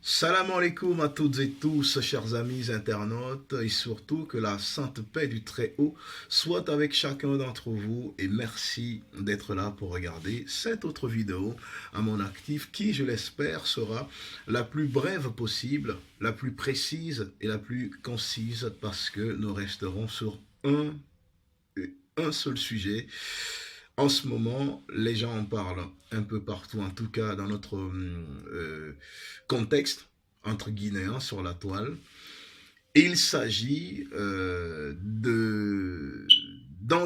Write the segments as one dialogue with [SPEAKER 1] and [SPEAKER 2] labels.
[SPEAKER 1] Salam alaikum à toutes et tous, chers amis internautes, et surtout que la sainte paix du Très-Haut soit avec chacun d'entre vous. Et merci d'être là pour regarder cette autre vidéo à mon actif qui, je l'espère, sera la plus brève possible, la plus précise et la plus concise parce que nous resterons sur un seul sujet. En ce moment, les gens en parlent un peu partout, en tout cas dans notre contexte, entre guinéens, sur la toile. Il s'agit d'un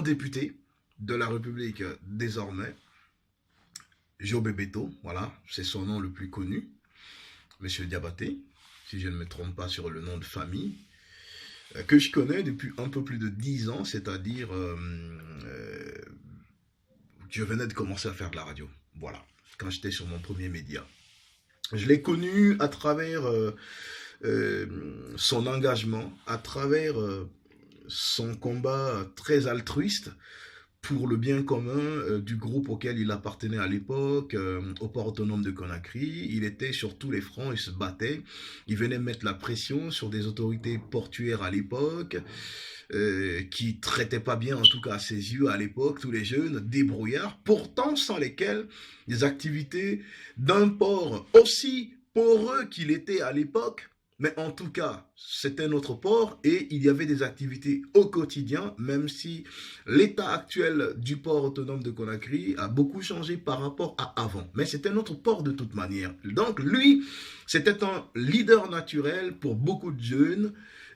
[SPEAKER 1] député de la République désormais, Job Beto, voilà, c'est son nom le plus connu, Monsieur Diabaté, si je ne me trompe pas sur le nom de famille, que je connais depuis un peu plus de 10 ans, c'est-à-dire je venais de commencer à faire de la radio, voilà, quand j'étais sur mon premier média. Je l'ai connu à travers son engagement, à travers son combat très altruiste pour le bien commun du groupe auquel il appartenait à l'époque, au port autonome de Conakry. Il était sur tous les fronts, il se battait, il venait mettre la pression sur des autorités portuaires à l'époque, qui traitaient pas bien, en tout cas à ses yeux à l'époque, tous les jeunes débrouillards, pourtant sans lesquels les activités d'un port aussi poreux qu'il était à l'époque, mais en tout cas, c'était notre port et il y avait des activités au quotidien, même si l'état actuel du port autonome de Conakry a beaucoup changé par rapport à avant. Mais c'était notre port de toute manière. Donc lui, c'était un leader naturel pour beaucoup de jeunes,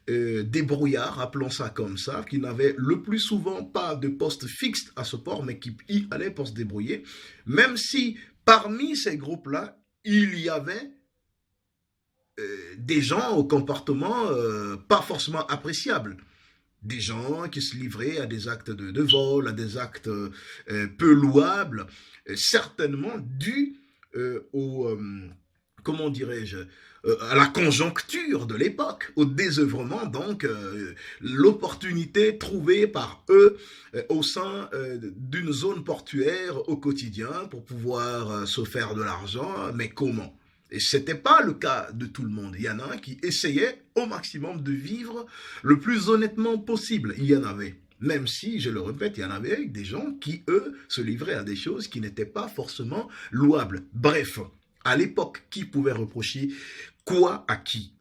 [SPEAKER 1] débrouillards, appelons ça comme ça, qui n'avaient le plus souvent pas de poste fixe à ce port, mais qui y allaient pour se débrouiller. Même si parmi ces groupes-là, il y avait des gens au comportement pas forcément appréciable. Des gens qui se livraient à des actes de vol, à des actes peu louables, certainement dus au, comment dirais-je, à la conjoncture de l'époque, au désœuvrement, donc l'opportunité trouvée par eux au sein d'une zone portuaire au quotidien pour pouvoir se faire de l'argent, mais comment? Et ce n'était pas le cas de tout le monde. Il y en a un qui essayait au maximum de vivre le plus honnêtement possible. Il y en avait. Même si, je le répète, il y en avait des gens qui, eux, se livraient à des choses qui n'étaient pas forcément louables. Bref, à l'époque, qui pouvait reprocher quoi à qui?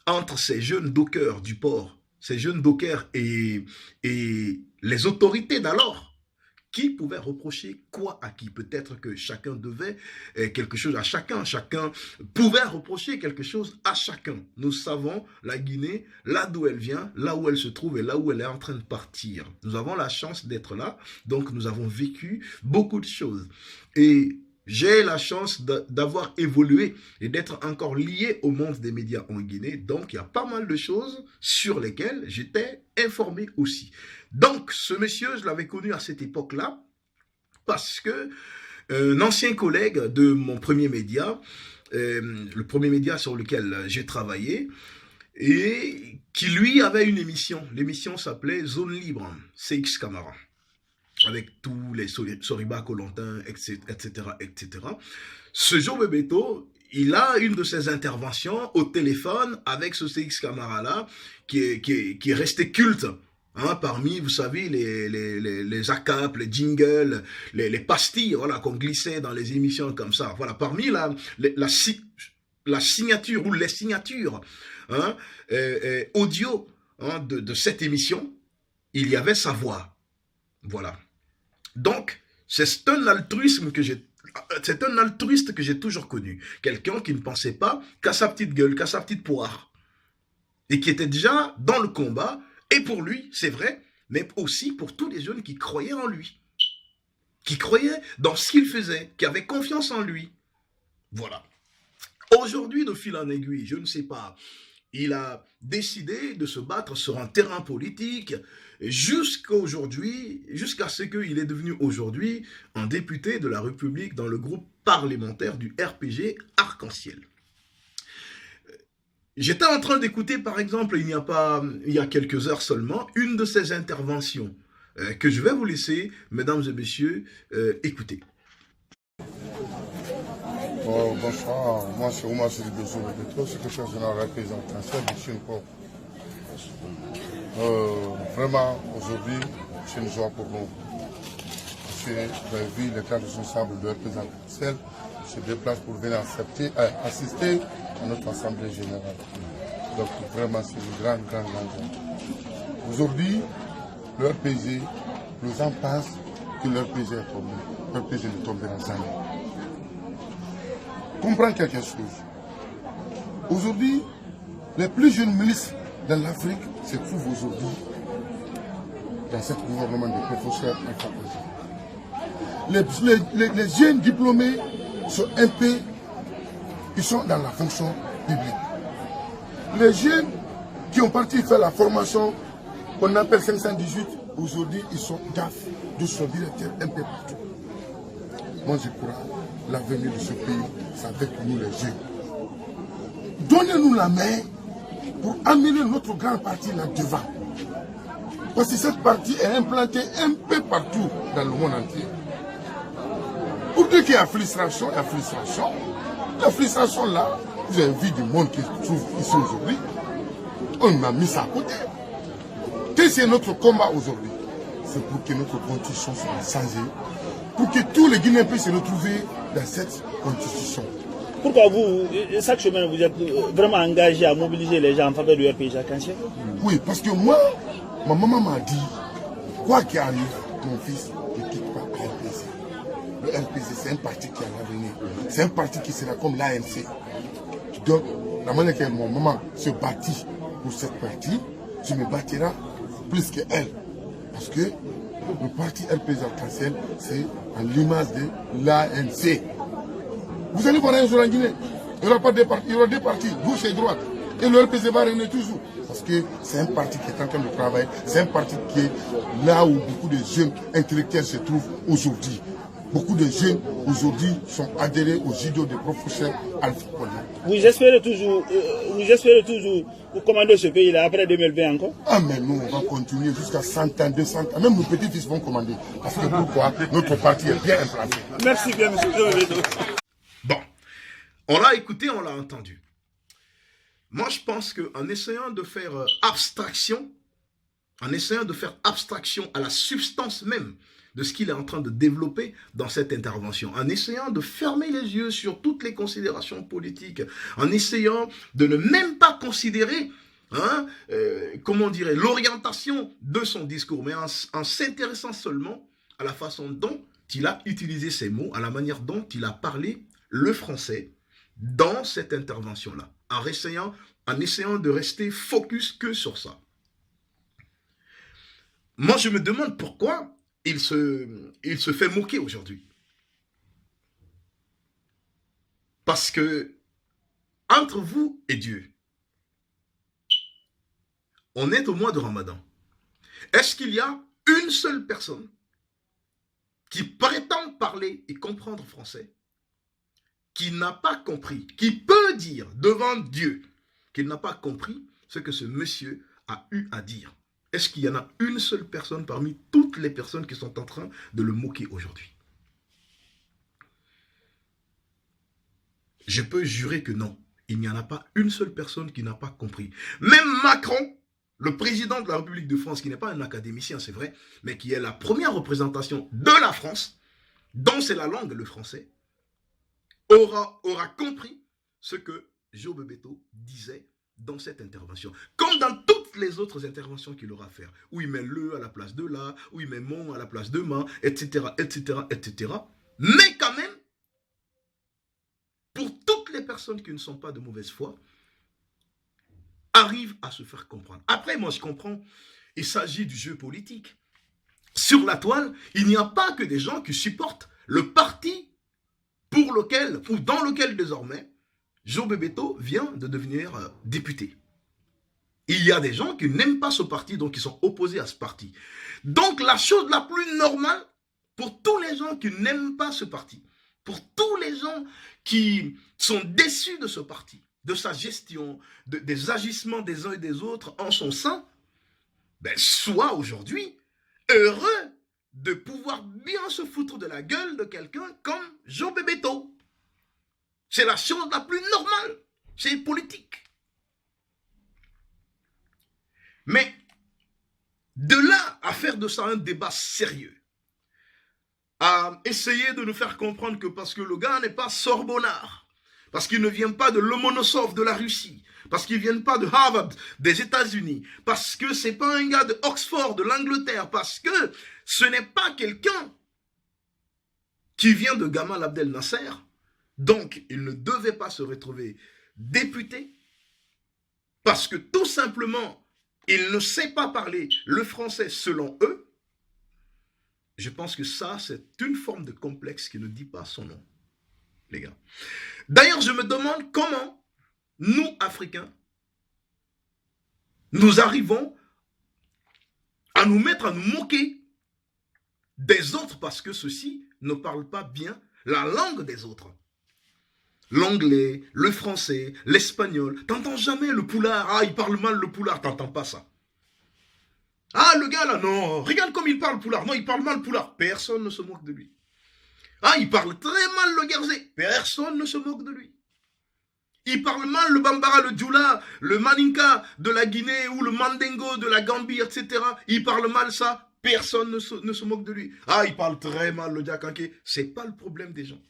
[SPEAKER 1] Entre ces jeunes dockers du port, ces jeunes dockers et les autorités d'alors, qui pouvait reprocher quoi à qui? Peut-être que chacun devait quelque chose à chacun. Chacun pouvait reprocher quelque chose à chacun. Nous savons la Guinée, là d'où elle vient, là où elle se trouve et là où elle est en train de partir. Nous avons la chance d'être là, donc nous avons vécu beaucoup de choses. Et j'ai la chance d'avoir évolué et d'être encore lié au monde des médias en Guinée. Donc, il y a pas mal de choses sur lesquelles j'étais informé aussi. Donc, ce monsieur, je l'avais connu à cette époque-là parce que un ancien collègue de mon premier média, le premier média sur lequel j'ai travaillé, et qui lui avait une émission. L'émission s'appelait Zone Libre, CX Camara, avec tous les Soriba Colantin, etc., etc. Ce Job Beto, il a une de ses interventions au téléphone avec ce CX Camara-là qui est resté culte. Hein, parmi, vous savez, les ACAP, les jingles, les pastilles, voilà, qu'on glissait dans les émissions comme ça. Voilà, parmi la signature ou les signatures hein, audio hein, de cette émission, il y avait sa voix. Voilà. Donc, c'est un altruisme que c'est un altruiste que j'ai toujours connu. Quelqu'un qui ne pensait pas qu'à sa petite gueule, qu'à sa petite poire. Et qui était déjà dans le combat, et pour lui, c'est vrai, mais aussi pour tous les jeunes qui croyaient en lui. Qui croyaient dans ce qu'il faisait, qui avaient confiance en lui. Voilà. Aujourd'hui, de fil en aiguille, je ne sais pas, il a décidé de se battre sur un terrain politique jusqu'à aujourd'hui, jusqu'à ce qu'il est devenu aujourd'hui un député de la République dans le groupe parlementaire du RPG Arc-en-Ciel. J'étais en train d'écouter, par exemple, il y a quelques heures seulement, une de ses interventions que je vais vous laisser, mesdames et messieurs, écouter.
[SPEAKER 2] Bonsoir, moi c'est Oumar Sidibé Jobeto, secrétaire général représentation du Chine-Pop. Vraiment, aujourd'hui, c'est une joie pour nous. Parce que j'avais vu le cadre responsable de représentation se déplace pour venir assister à notre assemblée générale. Donc vraiment, c'est une grande joie. Aujourd'hui, le RPG, nous en pensent que le RPG est tombé. Le RPG est tombé dans sa main. Comprends quelque chose. Aujourd'hui, les plus jeunes milices dans l'Afrique se trouvent aujourd'hui dans ce gouvernement de professeurs Alpha Condé. Les jeunes diplômés sont un peu, ils sont dans la fonction publique. Les jeunes qui ont parti faire la formation qu'on appelle 518, aujourd'hui ils sont DAF, de son directeur un peu partout. Moi je crois l'avenir de ce pays, c'est avec nous les jeunes. Donnez-nous la main pour amener notre grand parti là devant. Parce que cette partie est implantée un peu partout dans le monde entier. Pour dire qu'il y a frustration, il y a frustration. La frustration là, vous avez vu du monde qui se trouve ici aujourd'hui. On a mis ça à côté. Qu'est-ce que c'est notre combat aujourd'hui? C'est pour que notre constitution soit changée. Pour que tous les Guinéens puissent se retrouver dans cette constitution.
[SPEAKER 3] Pourquoi vous, chaque semaine, vous êtes vraiment engagé à mobiliser les gens en faveur du RPG Jacques-Anchier?
[SPEAKER 2] Oui, parce que moi, ma maman m'a dit, quoi qu'il arrive, mon fils ne quitte pas le RPC. Le RPC, c'est un parti qui a l'avenir. C'est un parti qui sera comme l'ANC. Donc, la manière que mon maman se bâtit pour cette partie, je me bâtirai plus qu'elle. Parce que le parti RPG Jacques-Anchier, c'est en l'image de l'ANC. Vous allez voir un jour en Guinée, il y aura pas deux partis, il y aura deux partis, gauche et droite. Et le RPC va régner toujours. Parce que c'est un parti qui est en train de travailler, c'est un parti qui est là où beaucoup de jeunes intellectuels se trouvent aujourd'hui. Beaucoup de jeunes aujourd'hui sont adhérés au judo des professeurs Alpha Condé.
[SPEAKER 3] Vous espérez toujours vous commander ce pays-là après 2020 encore?
[SPEAKER 2] Ah mais nous, on va continuer jusqu'à 100 ans, 200 ans. Même nos petits-fils vont commander. Parce que pourquoi? Notre parti est bien implanté.
[SPEAKER 3] Merci bien, monsieur.
[SPEAKER 1] Bon, on l'a écouté, on l'a entendu. Moi, je pense qu'en essayant de faire abstraction à la substance même de ce qu'il est en train de développer dans cette intervention, en essayant de fermer les yeux sur toutes les considérations politiques, en essayant de ne même pas considérer l'orientation de son discours, mais en s'intéressant seulement à la façon dont il a utilisé ces mots, à la manière dont il a parlé le français dans cette intervention-là, en essayant de rester focus que sur ça. Moi, je me demande pourquoi il se fait moquer aujourd'hui. Parce que, entre vous et Dieu, on est au mois de Ramadan. Est-ce qu'il y a une seule personne qui prétend parler et comprendre français, qui n'a pas compris, qui peut dire devant Dieu qu'il n'a pas compris ce que ce monsieur a eu à dire? Est-ce qu'il y en a une seule personne parmi toutes les personnes qui sont en train de le moquer aujourd'hui? Je peux jurer que non. Il n'y en a pas une seule personne qui n'a pas compris. Même Macron, le président de la République de France, qui n'est pas un académicien, c'est vrai, mais qui est la première représentation de la France, dont c'est la langue, le français, aura compris ce que Job Beto disait dans cette intervention. Comme dans toutes les autres interventions qu'il aura à faire, où il met le à la place de la, où il met mon à la place de ma, etc., etc., etc. Mais quand même, pour toutes les personnes qui ne sont pas de mauvaise foi, arrivent à se faire comprendre. Après, moi, je comprends, il s'agit du jeu politique. Sur la toile, il n'y a pas que des gens qui supportent le parti pour lequel, ou dans lequel désormais, Job Beto vient de devenir député. Il y a des gens qui n'aiment pas ce parti, donc qui sont opposés à ce parti. Donc la chose la plus normale, pour tous les gens qui n'aiment pas ce parti, pour tous les gens qui sont déçus de ce parti, de sa gestion, des agissements des uns et des autres en son sein, ben, soient aujourd'hui heureux de pouvoir bien se foutre de la gueule de quelqu'un comme Job Beto. C'est la chose la plus normale. C'est politique. Mais de là à faire de ça un débat sérieux, à essayer de nous faire comprendre que parce que le gars n'est pas sorbonnard, parce qu'il ne vient pas de Lomonosov de la Russie, parce qu'il ne vient pas de Harvard des États-Unis, parce que c'est pas un gars de Oxford de l'Angleterre, parce que ce n'est pas quelqu'un qui vient de Gamal Abdel Nasser, donc il ne devait pas se retrouver député, parce que tout simplement il ne sait pas parler le français selon eux. Je pense que ça, c'est une forme de complexe qui ne dit pas son nom, les gars. D'ailleurs, je me demande comment nous, Africains, nous arrivons à nous mettre, à nous moquer des autres parce que ceux-ci ne parlent pas bien la langue des autres. L'anglais, le français, l'espagnol. T'entends jamais le poulard. Ah, il parle mal le poulard. T'entends pas ça. Ah, le gars là, non. Regarde comme il parle poulard. Non, il parle mal poulard. Personne ne se moque de lui. Ah, il parle très mal le guerzé. Personne ne se moque de lui. Il parle mal le bambara, le djoula, le maninka de la Guinée ou le mandingo de la Gambie, etc. Il parle mal ça. Personne ne se moque de lui. Ah, il parle très mal le diakanké. C'est pas le problème des gens.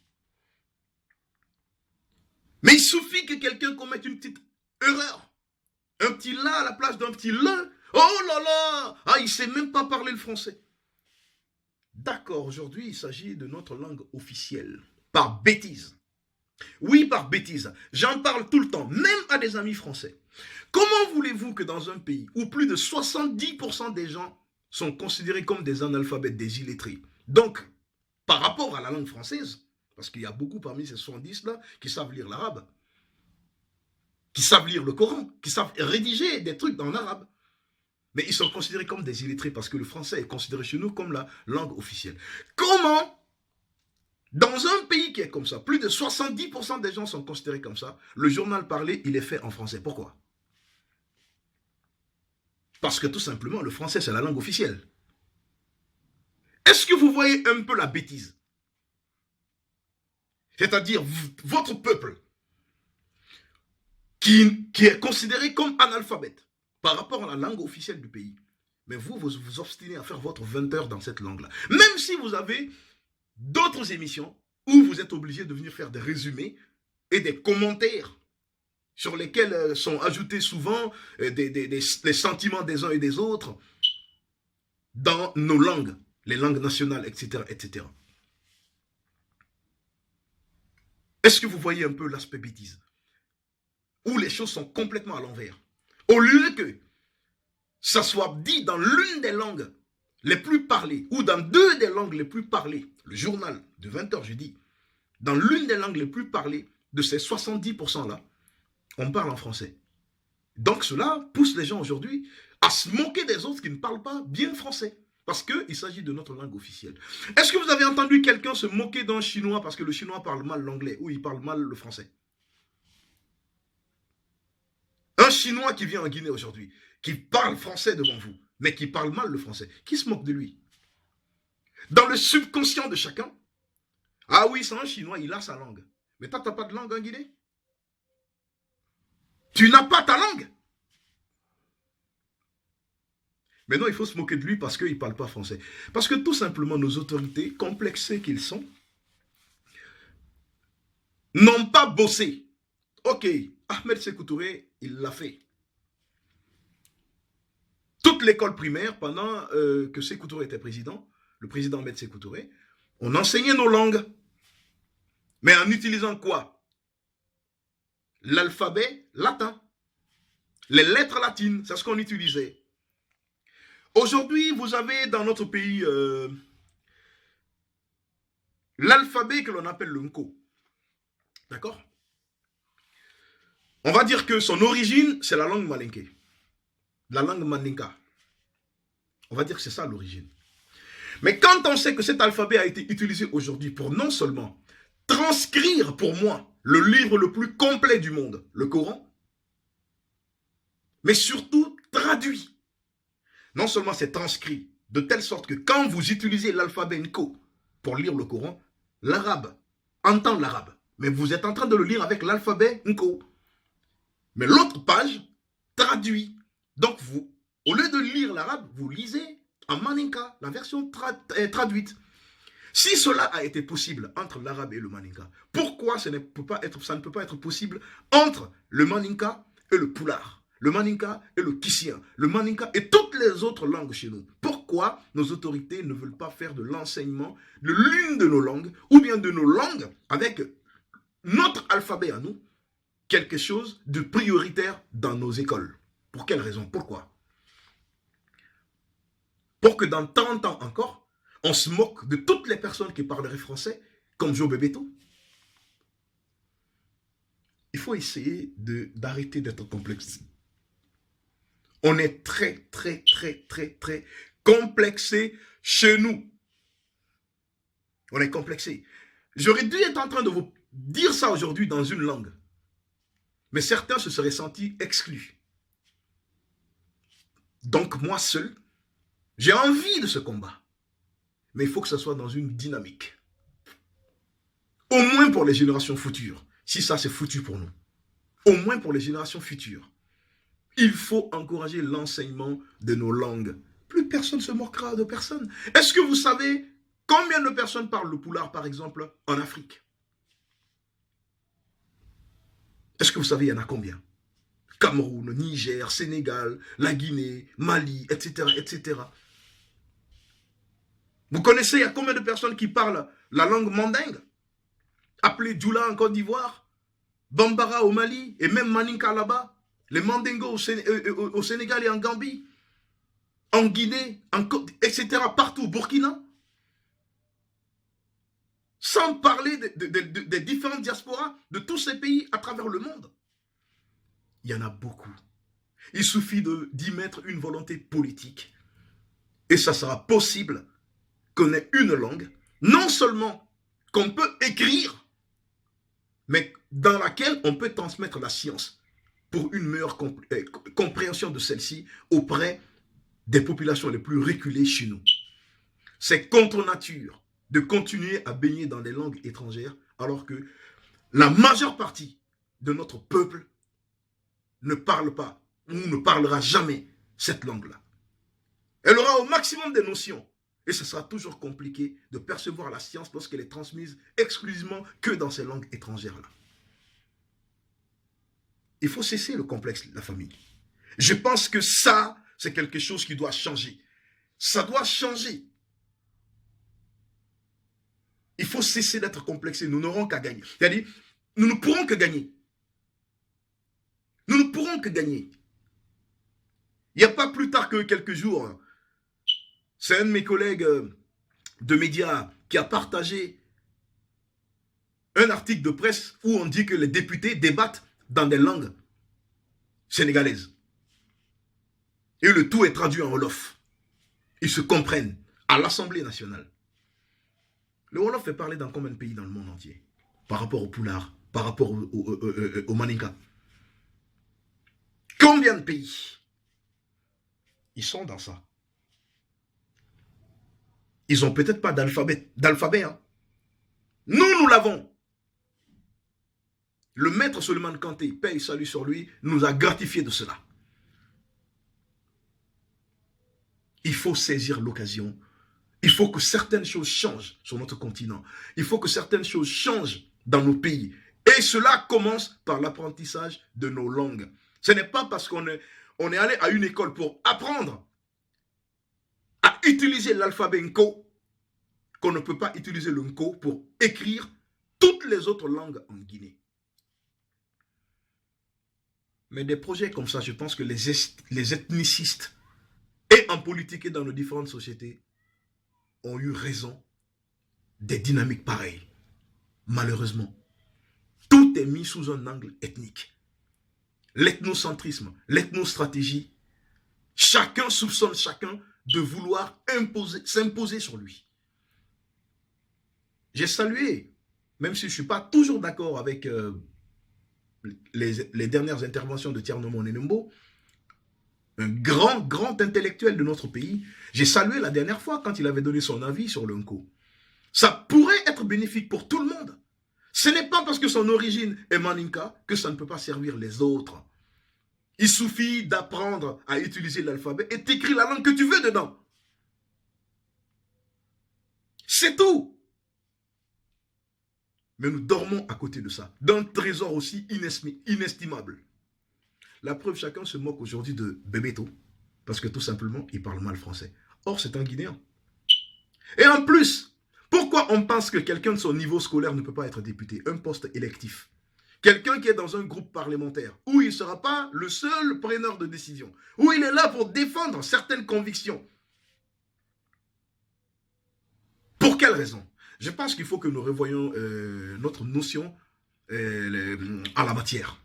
[SPEAKER 1] Mais il suffit que quelqu'un commette une petite erreur. Un petit là à la place d'un petit le. Oh là là! Ah, il ne sait même pas parler le français. D'accord, aujourd'hui, il s'agit de notre langue officielle. Par bêtise. Oui, par bêtise. J'en parle tout le temps, même à des amis français. Comment voulez-vous que dans un pays où plus de 70% des gens sont considérés comme des analphabètes, des illettrés, donc, par rapport à la langue française, parce qu'il y a beaucoup parmi ces 70-là qui savent lire l'arabe, qui savent lire le Coran, qui savent rédiger des trucs en arabe. Mais ils sont considérés comme des illettrés parce que le français est considéré chez nous comme la langue officielle. Comment, dans un pays qui est comme ça, plus de 70% des gens sont considérés comme ça, le journal parlé, il est fait en français. Pourquoi? Parce que tout simplement, le français, c'est la langue officielle. Est-ce que vous voyez un peu la bêtise? C'est-à-dire votre peuple qui est considéré comme analphabète par rapport à la langue officielle du pays. Mais vous vous obstinez à faire votre 20 heures dans cette langue-là. Même si vous avez d'autres émissions où vous êtes obligé de venir faire des résumés et des commentaires sur lesquels sont ajoutés souvent les sentiments des uns et des autres dans nos langues, les langues nationales, etc., etc. Est-ce que vous voyez un peu l'aspect bêtise? Où les choses sont complètement à l'envers. Au lieu que ça soit dit dans l'une des langues les plus parlées, ou dans deux des langues les plus parlées, le journal de 20 heures, je dis, dans l'une des langues les plus parlées de ces 70%-là, on parle en français. Donc cela pousse les gens aujourd'hui à se moquer des autres qui ne parlent pas bien français. Parce qu'il s'agit de notre langue officielle. Est-ce que vous avez entendu quelqu'un se moquer d'un chinois parce que le chinois parle mal l'anglais ou il parle mal le français? Un chinois qui vient en Guinée aujourd'hui, qui parle français devant vous, mais qui parle mal le français, qui se moque de lui? Dans le subconscient de chacun, ah oui, c'est un chinois, il a sa langue. Mais toi, tu n'as pas de langue en Guinée? Tu n'as pas ta langue? Mais non, il faut se moquer de lui parce qu'il ne parle pas français. Parce que tout simplement, nos autorités, complexées qu'ils sont, n'ont pas bossé. Ok, Ahmed Sékou Touré, il l'a fait. Toute l'école primaire, pendant que Sékou Touré était président, le président Ahmed Sékou Touré, on enseignait nos langues. Mais en utilisant quoi? L'alphabet latin. Les lettres latines, c'est ce qu'on utilisait. Aujourd'hui, vous avez dans notre pays l'alphabet que l'on appelle le Nko. D'accord? On va dire que son origine, c'est la langue malinké. La langue mandinka. On va dire que c'est ça l'origine. Mais quand on sait que cet alphabet a été utilisé aujourd'hui pour non seulement transcrire pour moi le livre le plus complet du monde, le Coran, mais surtout traduit. Non seulement c'est transcrit, de telle sorte que quand vous utilisez l'alphabet Nko pour lire le Coran, l'arabe entend l'arabe, Mais vous êtes en train de le lire avec l'alphabet Nko. Mais l'autre page traduit. Donc vous, au lieu de lire l'arabe, vous lisez en Maninka, la version traduite. Si cela a été possible entre l'arabe et le Maninka, pourquoi ça ne peut pas être possible entre le Maninka et le Pulaar, le Maninka et le Kissien, le Maninka et toutes les autres langues chez nous? Pourquoi nos autorités ne veulent pas faire de l'enseignement de l'une de nos langues, ou bien de nos langues avec notre alphabet à nous, quelque chose de prioritaire dans nos écoles? Pour quelle raison? Pourquoi? Pour que dans 30 ans encore, on se moque de toutes les personnes qui parleraient français, comme Joe Bebeto. Il faut essayer d'arrêter d'être complexe. On est très complexé chez nous. On est complexé. J'aurais dû être en train de vous dire ça aujourd'hui dans une langue. Mais certains se seraient sentis exclus. Donc moi seul, j'ai envie de ce combat. Mais il faut que ce soit dans une dynamique. Au moins pour les générations futures. Si ça c'est foutu pour nous. Au moins pour les générations futures. Il faut encourager l'enseignement de nos langues. Plus personne ne se moquera de personne. Est-ce que vous savez combien de personnes parlent le Pulaar, par exemple, en Afrique? Est-ce que vous savez, il y en a combien? Cameroun, Niger, Sénégal, la Guinée, Mali, etc., etc. Vous connaissez, il y a combien de personnes qui parlent la langue mandingue, appelée Djoula en Côte d'Ivoire, Bambara au Mali, et même Maninka là-bas, les Mandingo au Sénégal et en Gambie, en Guinée, etc., partout, Burkina. Sans parler des différentes diasporas de tous ces pays à travers le monde. Il y en a beaucoup. Il suffit d'y mettre une volonté politique. Et ça sera possible qu'on ait une langue, non seulement qu'on peut écrire, mais dans laquelle on peut transmettre la science pour une meilleure compréhension de celle-ci auprès des populations les plus reculées chez nous. C'est contre nature de continuer à baigner dans des langues étrangères alors que la majeure partie de notre peuple ne parle pas ou ne parlera jamais cette langue-là. Elle aura au maximum des notions. Et ce sera toujours compliqué de percevoir la science lorsqu'elle est transmise exclusivement que dans ces langues étrangères-là. Il faut cesser le complexe de la famille. Je pense que ça, c'est quelque chose qui doit changer. Ça doit changer. Il faut cesser d'être complexé. Nous n'aurons qu'à gagner. C'est-à-dire, nous ne pourrons que gagner. Nous ne pourrons que gagner. Il n'y a pas plus tard que quelques jours, c'est un de mes collègues de médias qui a partagé un article de presse où on dit que les députés débattent dans des langues sénégalaises. Et le tout est traduit en Wolof. Ils se comprennent à l'Assemblée nationale. Le Wolof fait parler dans combien de pays dans le monde entier? Par rapport au Pulaar, par rapport au Maninka. Combien de pays? Ils sont dans ça. Ils n'ont peut-être pas d'alphabet. Hein. Nous l'avons. Le maître Suleiman Kanté, paix et salut sur lui, nous a gratifié de cela. Il faut saisir l'occasion. Il faut que certaines choses changent sur notre continent. Il faut que certaines choses changent dans nos pays. Et cela commence par l'apprentissage de nos langues. Ce n'est pas parce qu'on est allé à une école pour apprendre à utiliser l'alphabet Nko qu'on ne peut pas utiliser le Nko pour écrire toutes les autres langues en Guinée. Mais des projets comme ça, je pense que les ethnicistes, et en politique et dans nos différentes sociétés, ont eu raison des dynamiques pareilles. Malheureusement, tout est mis sous un angle ethnique. L'ethnocentrisme, l'ethnostratégie, chacun soupçonne chacun de vouloir s'imposer sur lui. J'ai salué, même si je ne suis pas toujours d'accord avec les dernières interventions de Thierno Monenembo, un grand intellectuel de notre pays. J'ai salué la dernière fois quand il avait donné son avis sur le Nko. Ça pourrait être bénéfique pour tout le monde. Ce n'est pas parce que son origine est Maninka que ça ne peut pas servir les autres. Il suffit d'apprendre à utiliser l'alphabet et t'écris la langue que tu veux dedans. C'est tout. Mais nous dormons à côté de ça, d'un trésor aussi inestimable. La preuve, chacun se moque aujourd'hui de Bebeto, parce que tout simplement, il parle mal français. Or, c'est un Guinéen. Et en plus, pourquoi on pense que quelqu'un de son niveau scolaire ne peut pas être député? Un poste électif. Quelqu'un qui est dans un groupe parlementaire, où il ne sera pas le seul preneur de décision, où il est là pour défendre certaines convictions. Pour quelle raison? Je pense qu'il faut que nous revoyions notre notion à la matière.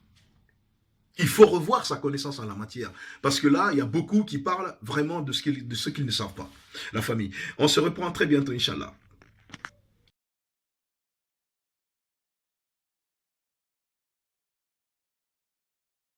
[SPEAKER 1] Il faut revoir sa connaissance en la matière. Parce que là, il y a beaucoup qui parlent vraiment de ce qu'ils ne savent pas. La famille. On se reprend très bientôt, Inch'Allah.